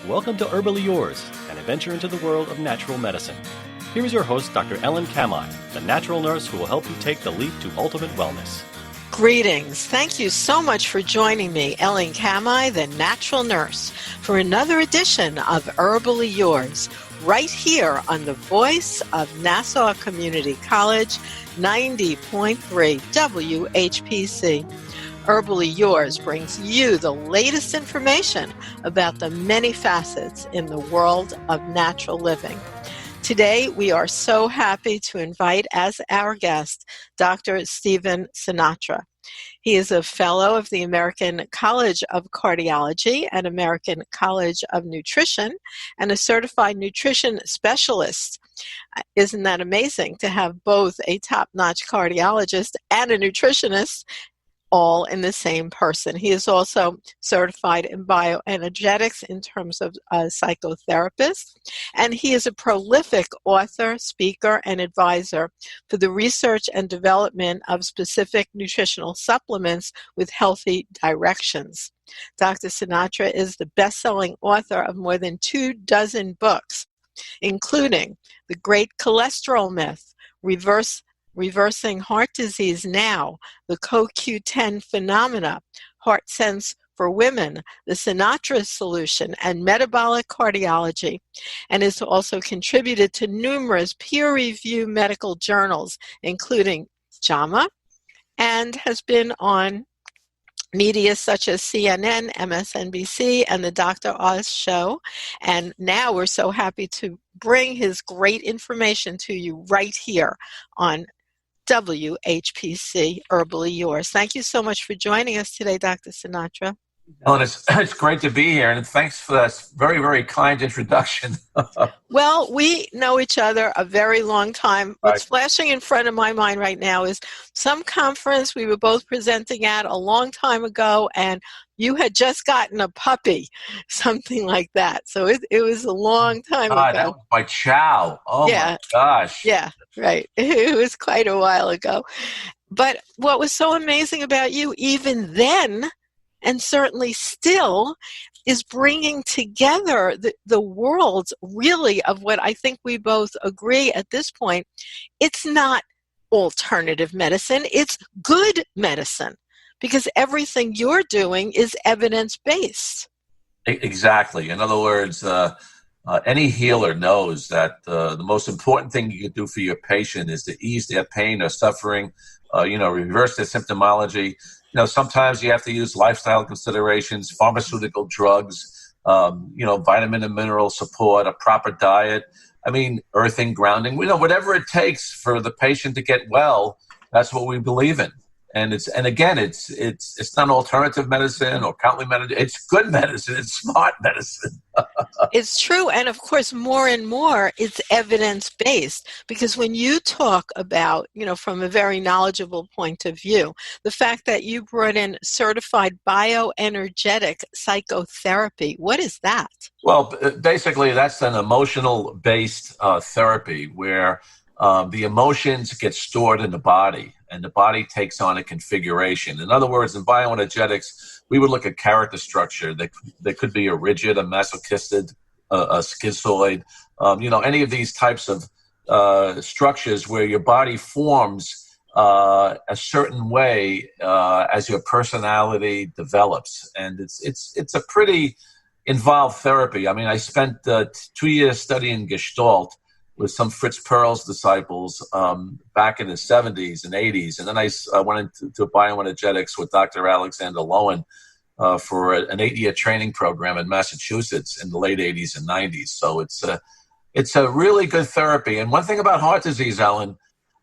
Welcome to Herbally Yours, an adventure into the world of natural medicine. Here is your host, Dr. Ellen Kamhi, the natural nurse who will help you take the leap to ultimate wellness. Greetings. Thank you so much for joining me, Ellen Kamhi, the natural nurse, for another edition of Herbally Yours, right here on the voice of Nassau Community College, 90.3 WHPC. Herbally Yours brings you the latest information about the many facets in the world of natural living. Today, we are so happy to invite as our guest Dr. Stephen Sinatra. He is a fellow of the American College of Cardiology and American College of Nutrition and a certified nutrition specialist. Isn't that amazing to have both a top-notch cardiologist and a nutritionist all in the same person? He is also certified in bioenergetics in terms of a psychotherapist, and he is a prolific author, speaker, and advisor for the research and development of specific nutritional supplements with healthy directions. Dr. Sinatra is the best-selling author of more than 24 books, including The Great Cholesterol Myth, Reversing Heart Disease Now, the CoQ10 Phenomenon, Heart Sense for Women, the Sinatra Solution, and Metabolic Cardiology, and has also contributed to numerous peer-reviewed medical journals, including JAMA, and has been on media such as CNN, MSNBC, and the Dr. Oz Show. And now we're so happy to bring his great information to you right here on WHPC, Herbally Yours. Thank you so much for joining us today, Dr. Sinatra. Ellen, it's great to be here, and thanks for that very, very kind introduction. Well, we know each other a very long time. What's flashing in front of my mind right now is some conference we were both presenting at a long time ago, and you had just gotten a puppy, something like that. So it was a long time ago. That was my chow. Oh, yeah. My gosh. Yeah, right. It was quite a while ago. But what was so amazing about you, even then, and certainly still, is bringing together the worlds really of what I think we both agree at this point. It's not alternative medicine, it's good medicine, because everything you're doing is evidence-based. Exactly. In other words, any healer knows that the most important thing you can do for your patient is to ease their pain or suffering, reverse their symptomology. Sometimes you have to use lifestyle considerations, pharmaceutical drugs, vitamin and mineral support, a proper diet. Earthing, grounding, whatever it takes for the patient to get well, that's what we believe in. And it's not alternative medicine or county medicine. It's good medicine. It's smart medicine. It's true. And of course, more and more, it's evidence-based, because when you talk about, from a very knowledgeable point of view, the fact that you brought in Certified Bioenergetic Psychotherapy, what is that? Well, basically, that's an emotional-based therapy where the emotions get stored in the body, and the body takes on a configuration. In other words, in bioenergetics, we would look at character structure. That could be a rigid, a masochistic, a schizoid, any of these types of structures where your body forms a certain way as your personality develops. And it's a pretty involved therapy. I spent 2 years studying Gestalt with some Fritz Perls disciples back in the 70s and 80s. And then I went into bioenergetics with Dr. Alexander Lowen for an 8-year training program in Massachusetts in the late 80s and 90s. So it's a really good therapy. And one thing about heart disease, Ellen,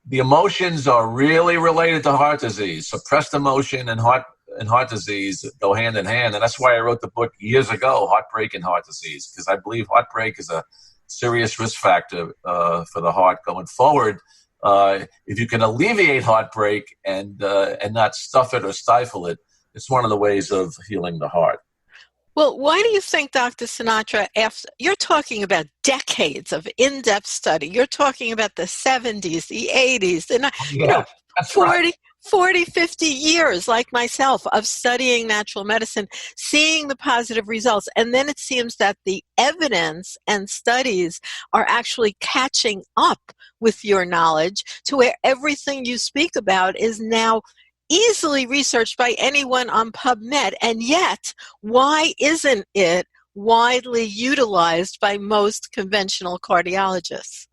the emotions are really related to heart disease. Suppressed emotion and heart disease go hand in hand. And that's why I wrote the book years ago, Heartbreak and Heart Disease, because I believe heartbreak is a serious risk factor for the heart going forward. If you can alleviate heartbreak and not stuff it or stifle it, it's one of the ways of healing the heart. Well, why do you think, Dr. Sinatra, you're talking about decades of in-depth study. You're talking about the 70s, the 80s, the 40, 40, 50 years, like myself, of studying natural medicine, seeing the positive results. And then it seems that the evidence and studies are actually catching up with your knowledge to where everything you speak about is now easily researched by anyone on PubMed. And yet, why isn't it widely utilized by most conventional cardiologists?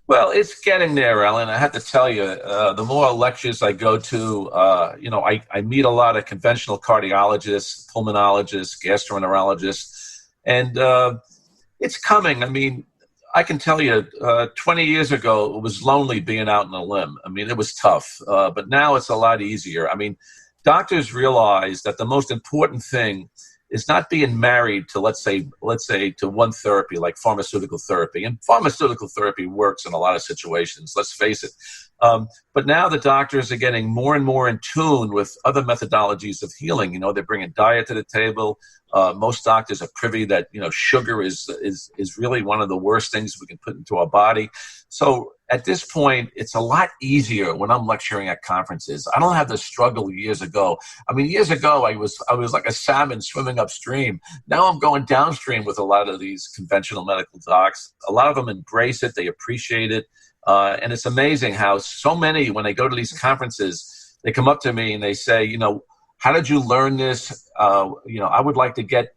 Well, it's getting there, Ellen. I have to tell you, the more lectures I go to, I meet a lot of conventional cardiologists, pulmonologists, gastroenterologists, and it's coming. I mean, I can tell you, 20 years ago, it was lonely being out on a limb. I mean, it was tough, but now it's a lot easier. I mean, doctors realize that the most important thing is not being married to, let's say to one therapy like pharmaceutical therapy. And pharmaceutical therapy works in a lot of situations, let's face it. But now the doctors are getting more and more in tune with other methodologies of healing. You know, they're bringing diet to the table. Most doctors are privy that, sugar is really one of the worst things we can put into our body. So at this point, it's a lot easier when I'm lecturing at conferences. I don't have the struggle years ago. I mean, years ago, I was like a salmon swimming upstream. Now I'm going downstream with a lot of these conventional medical docs. A lot of them embrace it. They appreciate it. And it's amazing how so many, when they go to these conferences, they come up to me and they say, how did you learn this? I would like to get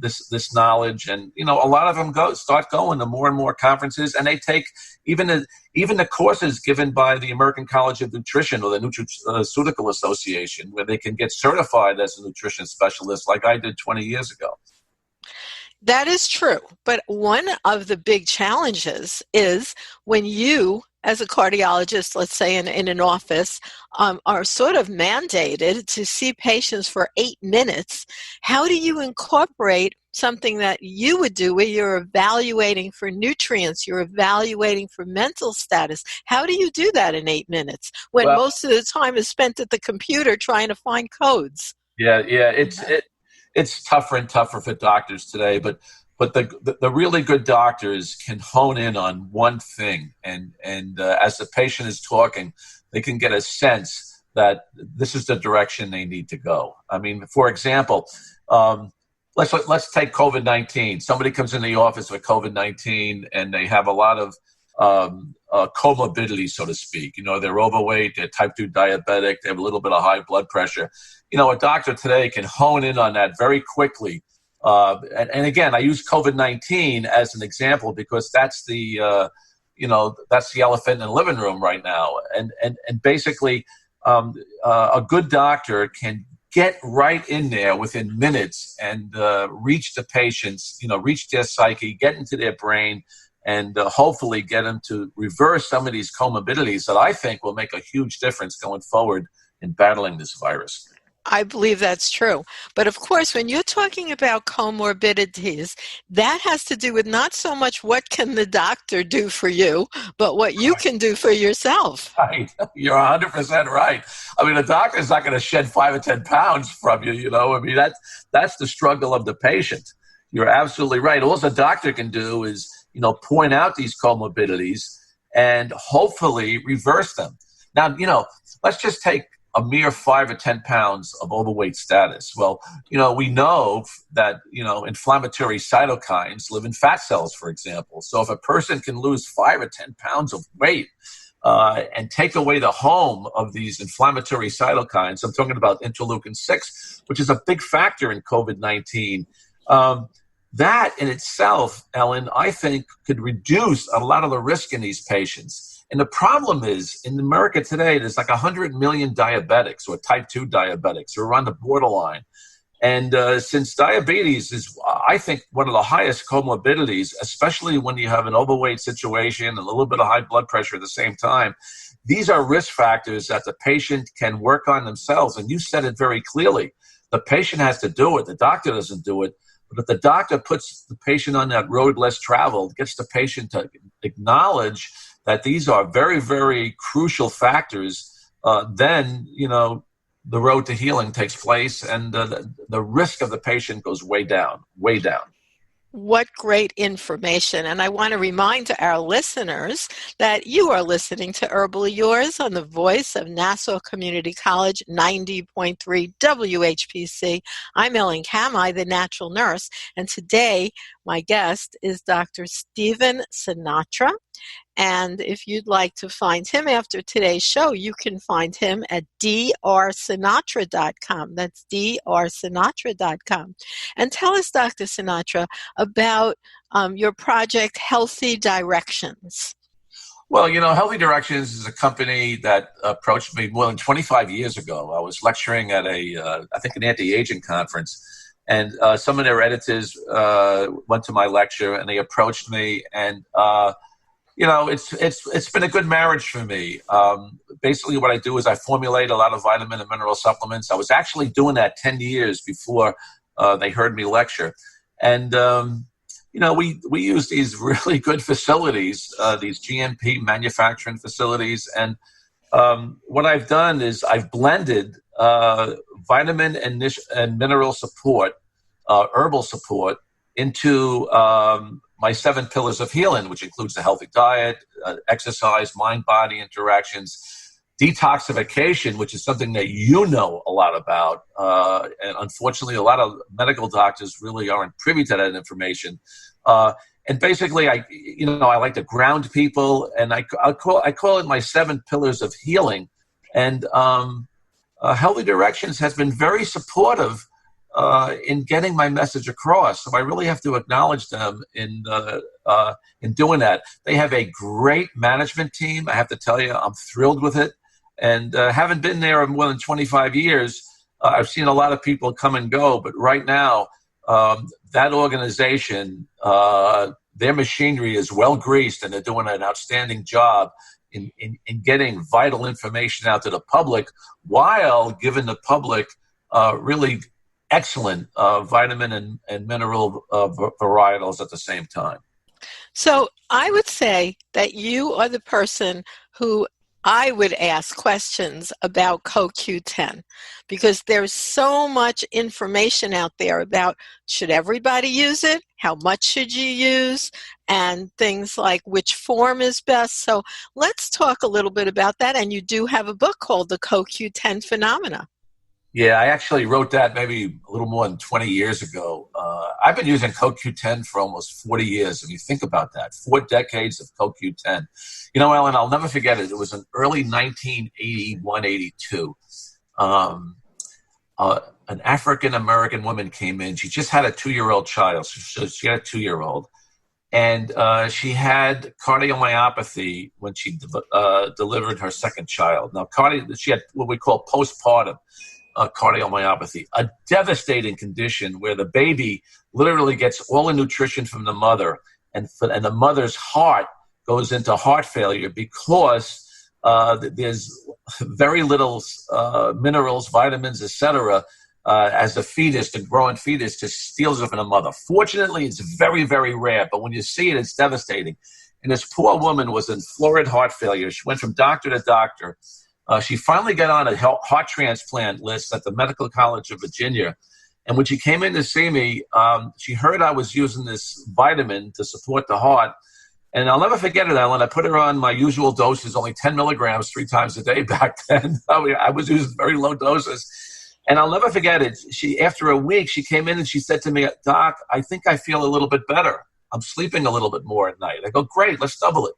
this knowledge. And, a lot of them start going to more and more conferences, and they take even the courses given by the American College of Nutrition or the Nutraceutical Association, where they can get certified as a nutrition specialist like I did 20 years ago. That is true. But one of the big challenges is when you, as a cardiologist, let's say in an office, are sort of mandated to see patients for 8 minutes, how do you incorporate something that you would do where you're evaluating for nutrients, you're evaluating for mental status? How do you do that in 8 minutes when most of the time is spent at the computer trying to find codes? Yeah, it's tougher and tougher for doctors today, but the really good doctors can hone in on one thing, and as the patient is talking, they can get a sense that this is the direction they need to go. I mean, for example, let's take COVID-19. Somebody comes in the office with COVID-19, and they have a lot of comorbidity, so to speak. They're overweight, they're type 2 diabetic, they have a little bit of high blood pressure. A doctor today can hone in on that very quickly. And again, I use COVID-19 as an example because that's the elephant in the living room right now. And basically, a good doctor can get right in there within minutes and reach the patients, reach their psyche, get into their brain, and hopefully get them to reverse some of these comorbidities that I think will make a huge difference going forward in battling this virus. I believe that's true. But of course, when you're talking about comorbidities, that has to do with not so much what can the doctor do for you, but what you can do for yourself. Right. You're 100% right. I mean, a doctor's not going to shed 5 or 10 pounds from you, I mean, that's the struggle of the patient. You're absolutely right. All the doctor can do is, point out these comorbidities and hopefully reverse them. Now, let's just take a mere 5 or 10 pounds of overweight status. Well, we know that, inflammatory cytokines live in fat cells, for example. So if a person can lose 5 or 10 pounds of weight and take away the home of these inflammatory cytokines, I'm talking about interleukin-6, which is a big factor in COVID-19. That in itself, Ellen, I think could reduce a lot of the risk in these patients. And the problem is, in America today, there's like 100 million diabetics or type 2 diabetics who are on the borderline. And since diabetes is, I think, one of the highest comorbidities, especially when you have an overweight situation and a little bit of high blood pressure at the same time, these are risk factors that the patient can work on themselves. And you said it very clearly. The patient has to do it. The doctor doesn't do it. But if the doctor puts the patient on that road less traveled, gets the patient to acknowledge that these are very, very crucial factors, then, the road to healing takes place and the risk of the patient goes way down, way down. What great information. And I want to remind our listeners that you are listening to Herbally Yours on the voice of Nassau Community College 90.3 WHPC. I'm Ellen Kamhi, the natural nurse, and today my guest is Dr. Stephen Sinatra. And if you'd like to find him after today's show, you can find him at drsinatra.com. That's drsinatra.com. And tell us, Dr. Sinatra, about your project, Healthy Directions. Well, Healthy Directions is a company that approached me more than 25 years ago. I was lecturing at an anti-aging conference, and some of their editors went to my lecture, and they approached me, and it's been a good marriage for me. Basically, what I do is I formulate a lot of vitamin and mineral supplements. I was actually doing that 10 years before they heard me lecture. And, we use these really good facilities, these GMP manufacturing facilities. And what I've done is I've blended vitamin and mineral support, herbal support, into my 7 pillars of healing, which includes a healthy diet, exercise, mind-body interactions, detoxification, which is something that you know a lot about. And unfortunately, a lot of medical doctors really aren't privy to that information. And basically, I like to ground people, and I call it my 7 pillars of healing. And Healthy Directions has been very supportive in getting my message across. So I really have to acknowledge them in doing that. They have a great management team. I have to tell you, I'm thrilled with it. And having been there more than 25 years, I've seen a lot of people come and go. But right now, that organization, their machinery is well greased, and they're doing an outstanding job in getting vital information out to the public, while giving the public really excellent vitamin and mineral varietals at the same time. So I would say that you are the person who I would ask questions about CoQ10, because there's so much information out there about, should everybody use it? How much should you use? And things like which form is best. So let's talk a little bit about that. And you do have a book called The CoQ10 Phenomenon. Yeah, I actually wrote that maybe a little more than 20 years ago. I've been using CoQ10 for almost 40 years. If you think about that, 4 decades of CoQ10. Ellen, I'll never forget it. It was in early 1981, 82. An African-American woman came in. She just had a 2-year-old child. So she had a 2-year-old. And she had cardiomyopathy when she delivered her second child. Now, she had what we call postpartum cardiomyopathy, a devastating condition where the baby literally gets all the nutrition from the mother, and the mother's heart goes into heart failure because there's very little minerals, vitamins, etc. As a fetus, the growing fetus just steals it from the mother. Fortunately, it's very, very rare, but when you see it, it's devastating. And this poor woman was in florid heart failure. She went from doctor to doctor. She finally got on a heart transplant list at the Medical College of Virginia. And when she came in to see me, she heard I was using this vitamin to support the heart. And I'll never forget it, Ellen. I put her on my usual doses, only 10 milligrams 3 times a day back then. I was using very low doses. And I'll never forget it. After a week, she came in and she said to me, "Doc, I think I feel a little bit better. I'm sleeping a little bit more at night." I go, "Great, let's double it."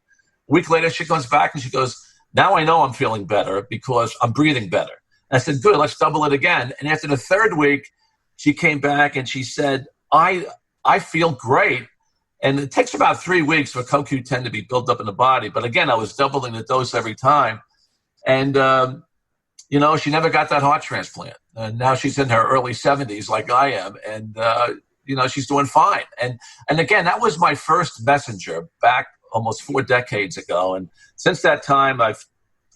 A week later, she comes back and she goes, "Now I know I'm feeling better because I'm breathing better." And I said, "Good, let's double it again." And after the 3rd week, she came back and she said, I feel great. And it takes about 3 weeks for CoQ10 to be built up in the body. But again, I was doubling the dose every time. And, she never got that heart transplant. And now she's in her early 70s like I am. And, she's doing fine. And again, that was my first messenger back almost 4 decades ago. And since that time, I've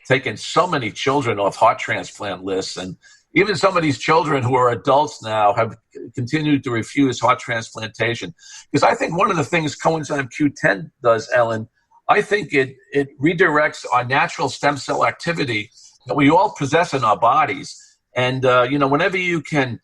taken so many children off heart transplant lists. And even some of these children who are adults now have continued to refuse heart transplantation. Because I think one of the things Coenzyme Q10 does, Ellen, I think it redirects our natural stem cell activity that we all possess in our bodies. And, whenever you can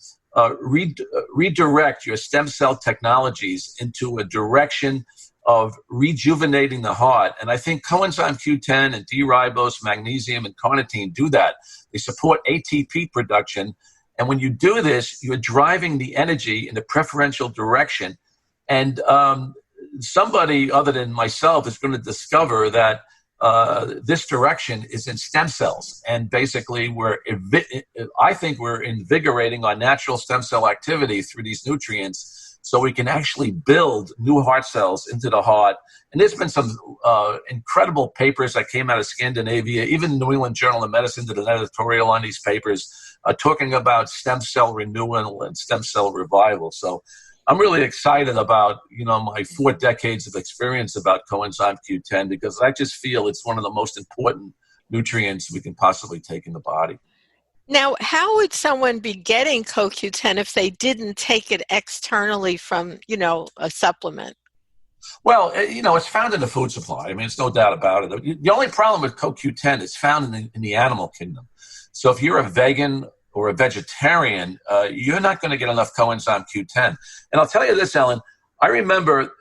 redirect your stem cell technologies into a direction of rejuvenating the heart. And I think coenzyme Q10 and D-ribose, magnesium, and carnitine do that. They support ATP production. And when you do this, you're driving the energy in a preferential direction. And somebody other than myself is going to discover that this direction is in stem cells. And basically, I think we're invigorating our natural stem cell activity through these nutrients so we can actually build new heart cells into the heart. And there's been some incredible papers that came out of Scandinavia. Even New England Journal of Medicine did an editorial on these papers talking about stem cell renewal and stem cell revival. So I'm really excited about, my 4 decades of experience about coenzyme Q10 because I just feel it's one of the most important nutrients we can possibly take in the body. Now, how would someone be getting CoQ10 if they didn't take it externally from, a supplement? Well, it's found in the food supply. I mean, it's no doubt about it. The only problem with CoQ10 is found in the animal kingdom. So if you're a vegan or a vegetarian, you're not going to get enough coenzyme Q10. And I'll tell you this, Ellen, I remember,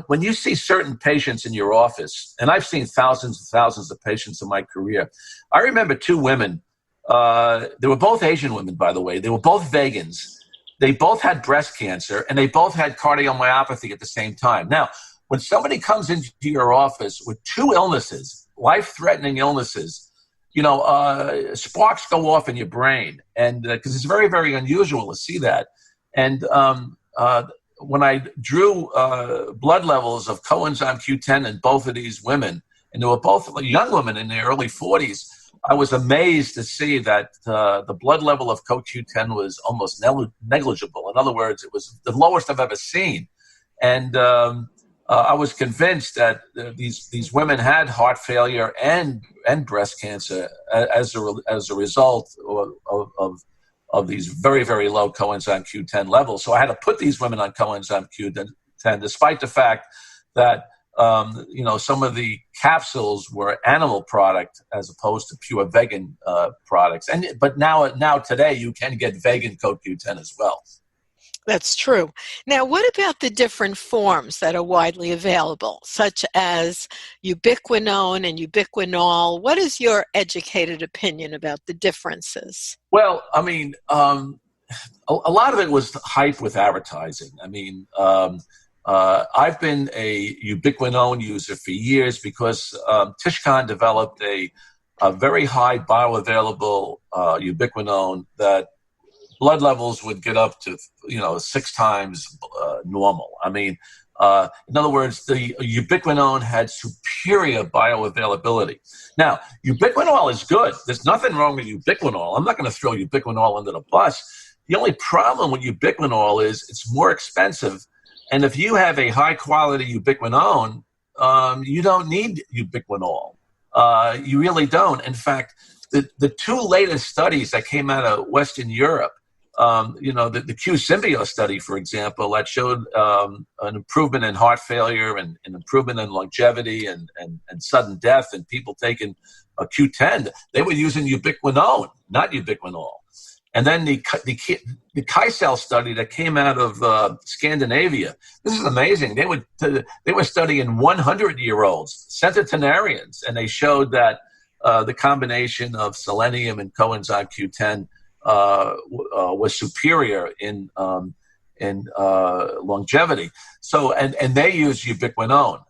when you see certain patients in your office, and I've seen thousands and thousands of patients in my career, I remember 2 women. They were both Asian women, by the way. They were both vegans. They both had breast cancer, and they both had cardiomyopathy at the same time. Now, when somebody comes into your office with 2 illnesses, life-threatening illnesses, sparks go off in your brain, and because it's very, very unusual to see that. And when I drew blood levels of coenzyme Q10 in both of these women, and they were both young women in their early 40s, I was amazed to see that the blood level of CoQ10 was almost negligible. In other words, it was the lowest I've ever seen. And I was convinced that these women had heart failure and breast cancer as a result of these very, very low coenzyme Q10 levels. So I had to put these women on coenzyme Q10, despite the fact that some of the capsules were animal product as opposed to pure vegan products. But now today you can get vegan CoQ10 as well. That's true. Now, what about the different forms that are widely available, such as ubiquinone and ubiquinol? What is your educated opinion about the differences? Well, I mean, a lot of it was hype with advertising. I mean, I've been a ubiquinone user for years because Tishcon developed a very high bioavailable ubiquinone that blood levels would get up to 6 times normal. I mean, in other words, the ubiquinone had superior bioavailability. Now, ubiquinol is good. There's nothing wrong with ubiquinol. I'm not going to throw ubiquinol under the bus. The only problem with ubiquinol is it's more expensive. And if you have a high-quality ubiquinone, you don't need ubiquinol. You really don't. In fact, the 2 latest studies that came out of Western Europe, the Q-Symbio study, for example, that showed an improvement in heart failure and an improvement in longevity and sudden death in people taking a Q10. They were using ubiquinone, not ubiquinol. And then the Kysel study that came out of Scandinavia. This is amazing. They were studying 100-year-olds, centenarians, and they showed that the combination of selenium and coenzyme Q10 was superior in longevity. So, and they use ubiquinone.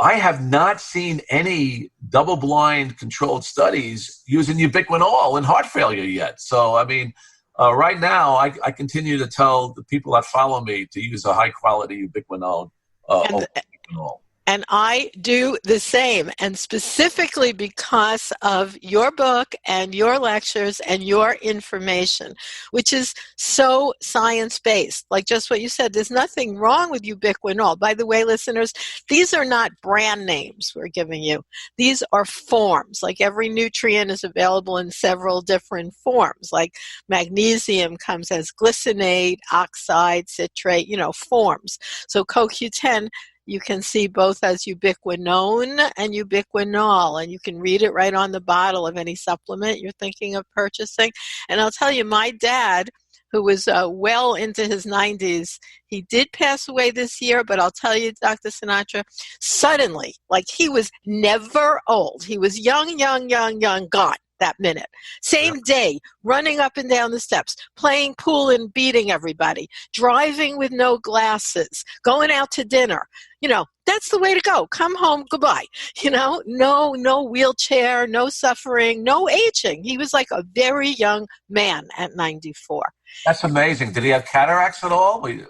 I have not seen any double-blind controlled studies using ubiquinol in heart failure yet. So, I mean, right now, I continue to tell the people that follow me to use a high-quality ubiquinol over ubiquinol. And I do the same, and specifically because of your book and your lectures and your information, which is so science-based. Like just what you said, there's nothing wrong with ubiquinol. By the way, listeners, these are not brand names we're giving you. These are forms. Like every nutrient is available in several different forms. Like magnesium comes as glycinate, oxide, citrate, forms. So CoQ10 you can see both as ubiquinone and ubiquinol, and you can read it right on the bottle of any supplement you're thinking of purchasing. And I'll tell you, my dad, who was well into his 90s, he did pass away this year, but I'll tell you, Dr. Sinatra, suddenly, like he was never old. He was young, gone that minute. Same day, running up and down the steps, playing pool and beating everybody, driving with no glasses, going out to dinner. You know, that's the way to go. Come home, goodbye. You know, no wheelchair, no suffering, no aging. He was like a very young man at 94. That's amazing. Did he have cataracts at all? He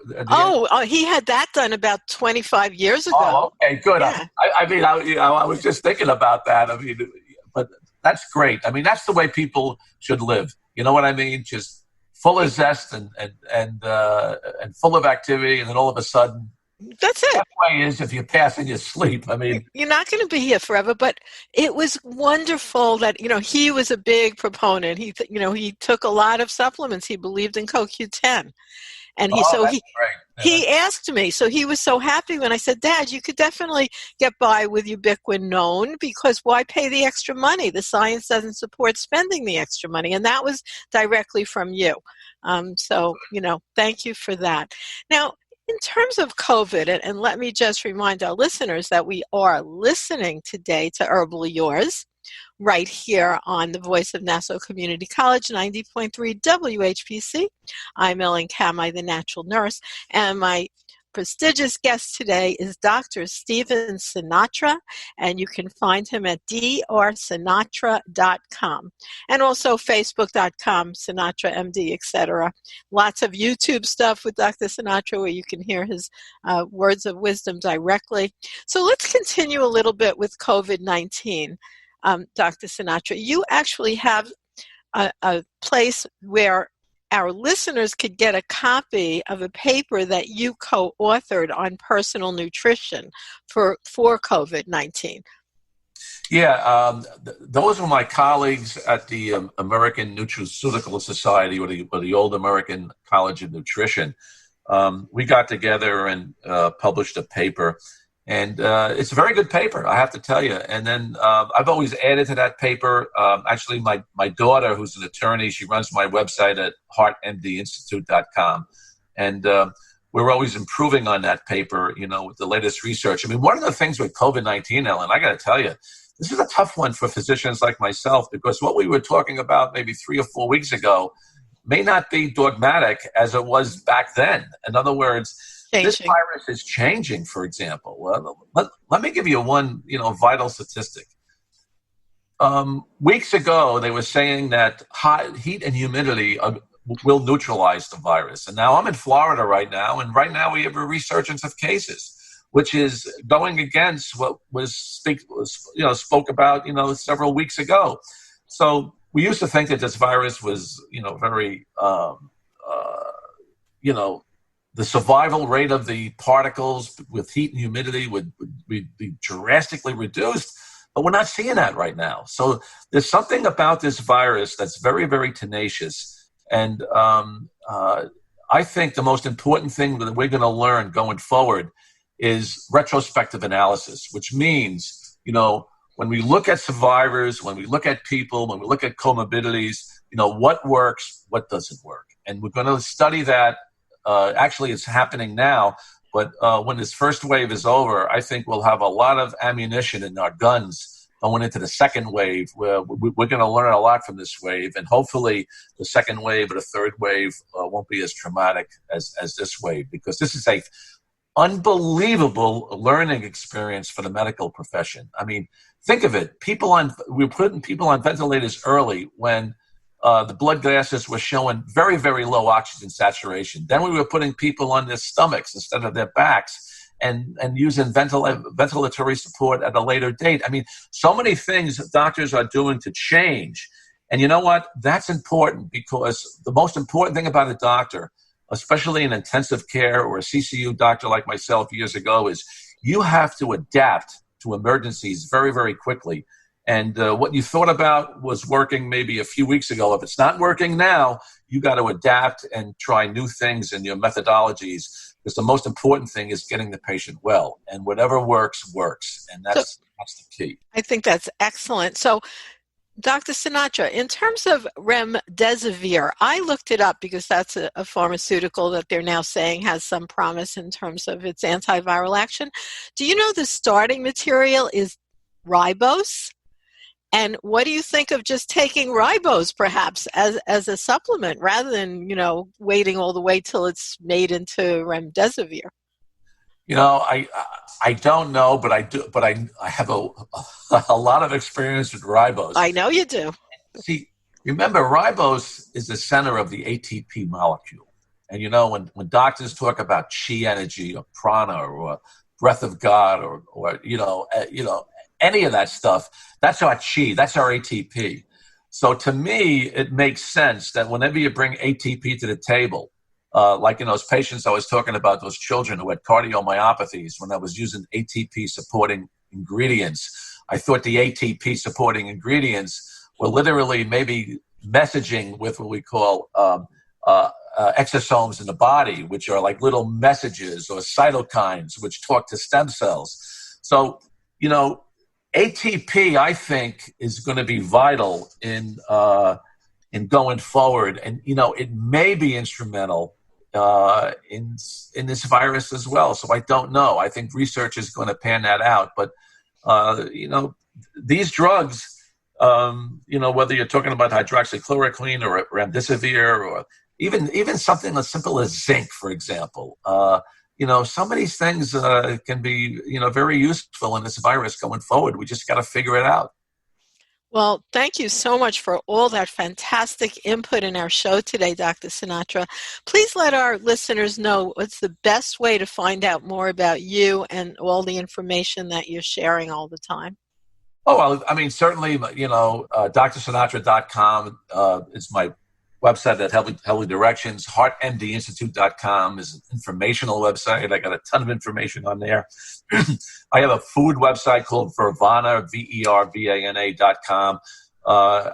had that done about 25 years ago. Oh, okay, good. Yeah. I was just thinking about that. I mean, but that's great. I mean, that's the way people should live. You know what I mean? Just full of zest and full of activity, and then all of a sudden, that's it. That way is if you pass in your sleep. I mean, you're not going to be here forever, but it was wonderful that, you know, he was a big proponent. He took a lot of supplements. He believed in CoQ10. And he asked me, so he was so happy when I said, Dad, you could definitely get by with ubiquinone, because why pay the extra money? The science doesn't support spending the extra money. And that was directly from you. So, you know, thank you for that. Now, in terms of COVID, and let me just remind our listeners that we are listening today to Herbally Yours right here on the Voice of Nassau Community College, 90.3 WHPC. I'm Ellen Kamhi, the natural nurse, and my prestigious guest today is Dr. Stephen Sinatra, and you can find him at drsinatra.com, and also facebook.com, Sinatra MD, etc. Lots of YouTube stuff with Dr. Sinatra where you can hear his words of wisdom directly. So let's continue a little bit with COVID-19. Dr. Sinatra, you actually have a place where our listeners could get a copy of a paper that you co-authored on personal nutrition for COVID-19. Yeah, those were my colleagues at the American Nutraceutical Society, or the old American College of Nutrition. We got together and published a paper. And it's a very good paper, I have to tell you. And then I've always added to that paper. Actually, my daughter, who's an attorney, she runs my website at heartmdinstitute.com. And we're always improving on that paper, you know, with the latest research. I mean, one of the things with COVID-19, Ellen, I got to tell you, this is a tough one for physicians like myself, because what we were talking about maybe 3 or 4 weeks ago may not be dogmatic as it was back then. In other words, this virus is changing, for example. Let me give you one, vital statistic. Weeks ago, they were saying that heat and humidity will neutralize the virus. And now I'm in Florida right now, and right now we have a resurgence of cases, which is going against what was spoke about, several weeks ago. So we used to think that this virus was, very, the survival rate of the particles with heat and humidity would be drastically reduced, but we're not seeing that right now. So there's something about this virus that's very, very tenacious. And I think the most important thing that we're going to learn going forward is retrospective analysis, which means, when we look at survivors, when we look at people, when we look at comorbidities, what works, what doesn't work. And we're going to study that. Actually, it's happening now, but when this first wave is over, I think we'll have a lot of ammunition in our guns going into the second wave, where we're going to learn a lot from this wave, and hopefully the second wave or the third wave won't be as traumatic as this wave, because this is a unbelievable learning experience for the medical profession. I mean, think of it. We were putting people on ventilators early when the blood gases were showing very, very low oxygen saturation. Then we were putting people on their stomachs instead of their backs, and using ventilatory support at a later date. I mean, so many things doctors are doing to change. And you know what? That's important, because the most important thing about a doctor, especially in intensive care or a CCU doctor like myself years ago, is you have to adapt to emergencies very, very quickly. And what you thought about was working maybe a few weeks ago, if it's not working now, you got to adapt and try new things in your methodologies, because the most important thing is getting the patient well. And whatever works, works. And that's the key. I think that's excellent. So, Dr. Sinatra, in terms of remdesivir, I looked it up because that's a pharmaceutical that they're now saying has some promise in terms of its antiviral action. Do you know the starting material is Ribose? And what do you think of just taking Ribose perhaps as a supplement rather than, waiting all the way till it's made into remdesivir? I don't know, but I do. But I have a lot of experience with Ribose. I know you do. See, remember, Ribose is the center of the ATP molecule. And when doctors talk about chi energy or prana or breath of God or any of that stuff, that's our chi, that's our ATP. So to me, it makes sense that whenever you bring ATP to the table, like in those patients I was talking about, those children who had cardiomyopathies, when I was using ATP supporting ingredients, I thought the ATP supporting ingredients were literally maybe messaging with what we call exosomes in the body, which are like little messages, or cytokines, which talk to stem cells. So, ATP, I think, is going to be vital in going forward, and it may be instrumental in this virus as well. So I don't know. I think research is going to pan that out. But these drugs, whether you're talking about hydroxychloroquine or remdesivir, or even something as simple as zinc, for example. Some of these things can be, very useful in this virus going forward. We just got to figure it out. Well, thank you so much for all that fantastic input in our show today, Dr. Sinatra. Please let our listeners know what's the best way to find out more about you and all the information that you're sharing all the time. Oh, well, I mean, certainly, drsinatra.com is my website at Healthy Directions. HeartMDInstitute.com is an informational website. I got a ton of information on there. I have a food website called Vervana, VERVANA.com.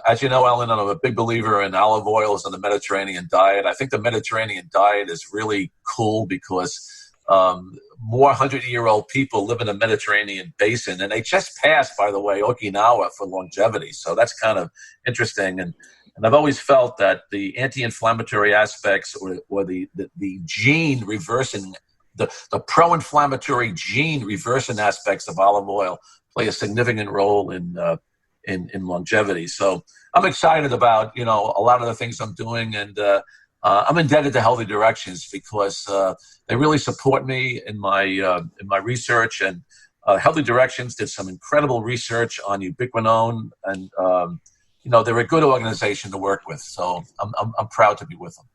As you know, Ellen, I'm a big believer in olive oils and the Mediterranean diet. I think the Mediterranean diet is really cool because more 100-year-old people live in the Mediterranean basin, and they just passed, by the way, Okinawa for longevity. So that's kind of interesting. And I've always felt that the anti-inflammatory aspects or the gene reversing, the pro-inflammatory gene reversing aspects of olive oil play a significant role in longevity. So I'm excited about, a lot of the things I'm doing, and I'm indebted to Healthy Directions because they really support me in my research. And Healthy Directions did some incredible research on Ubiquinol, and they're a good organization to work with. So I'm proud to be with them.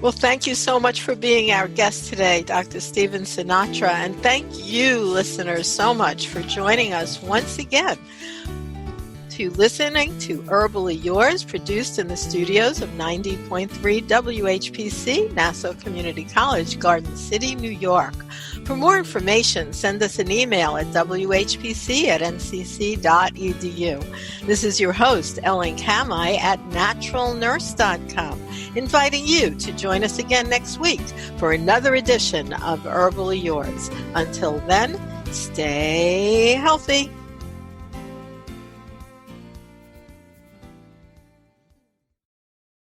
Well, thank you so much for being our guest today, Dr. Stephen Sinatra. And thank you, listeners, so much for joining us once again to listening to Herbally Yours, produced in the studios of 90.3 WHPC, Nassau Community College, Garden City, New York. For more information, send us an email at whpc@ncc.edu. This is your host, Ellen Kamhi at naturalnurse.com, inviting you to join us again next week for another edition of Herbally Yours. Until then, stay healthy.